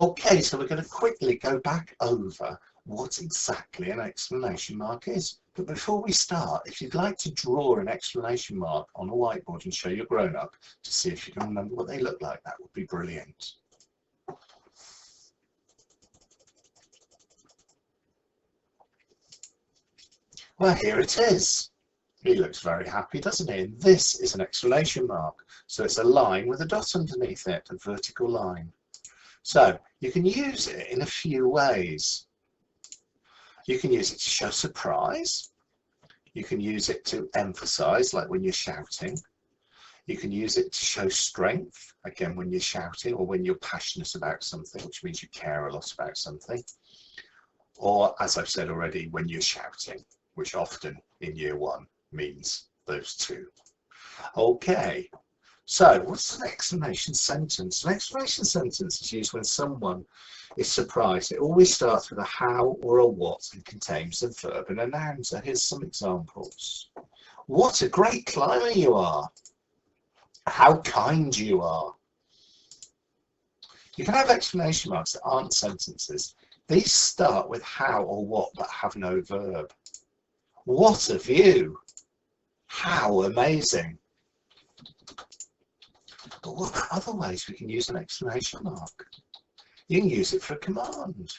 Okay, so we're going to quickly go back over what exactly an exclamation mark is. But before we start, if you'd like to draw an exclamation mark on a whiteboard and show your grown-up to see if you can remember what they look like, that would be brilliant. Well, here it is. He looks very happy, doesn't he? And this is an exclamation mark. So it's a line with a dot underneath it, a vertical line. So you can use it in a few ways. You can use it to show surprise. You can use it to emphasize, like when you're shouting. You can use it to show strength, again, when you're shouting or when you're passionate about something, which means you care a lot about something. Or, as I've said already, when you're shouting, which often in year one means those two. Okay, so what's an exclamation sentence? An exclamation sentence is used when someone is surprised. It always starts with a how or a what and contains a verb and a noun. So here's some examples. What a great climber you are. How kind you are. You can have exclamation marks that aren't sentences. These start with how or what but have no verb. What a view. How amazing. But what are other ways we can use an exclamation mark? You can use it for a command.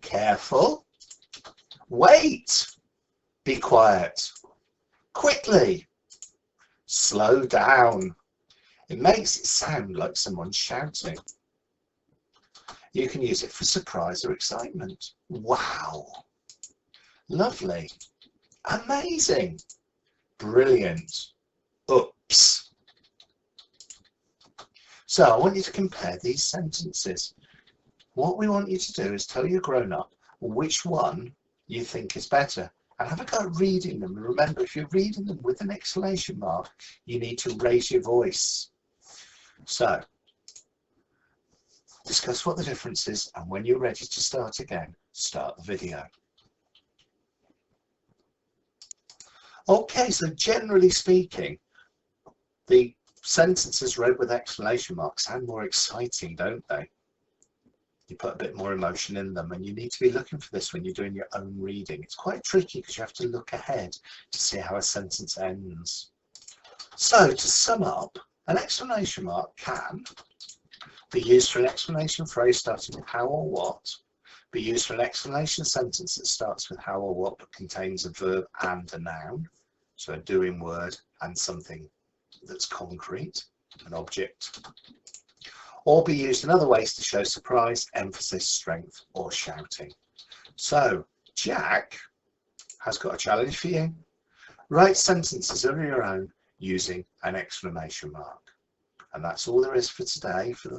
Careful. Wait. Be quiet. Quickly. Slow down. It makes it sound like someone's shouting. You can use it for surprise or excitement. Wow. Lovely. Amazing. Brilliant. Oops. So I want you to compare these sentences. What we want you to do is tell your grown-up which one you think is better and have a go at reading them. And remember, if you're reading them with an exclamation mark, you need to raise your voice. So discuss what the difference is, and when you're ready to start again, start the video. Okay, so generally speaking, the sentences read with exclamation marks sound more exciting, don't they? You put a bit more emotion in them, and you need to be looking for this when you're doing your own reading. It's quite tricky because you have to look ahead to see how a sentence ends. So to sum up, an exclamation mark can be used for an exclamation phrase starting with how or what, be used for an exclamation sentence that starts with how or what but contains a verb and a noun, so a doing word and something that's concrete, an object, or be used in other ways to show surprise, emphasis, strength, or shouting. So Jack has got a challenge for you. Write sentences of your own using an exclamation mark. And that's all there is for today for the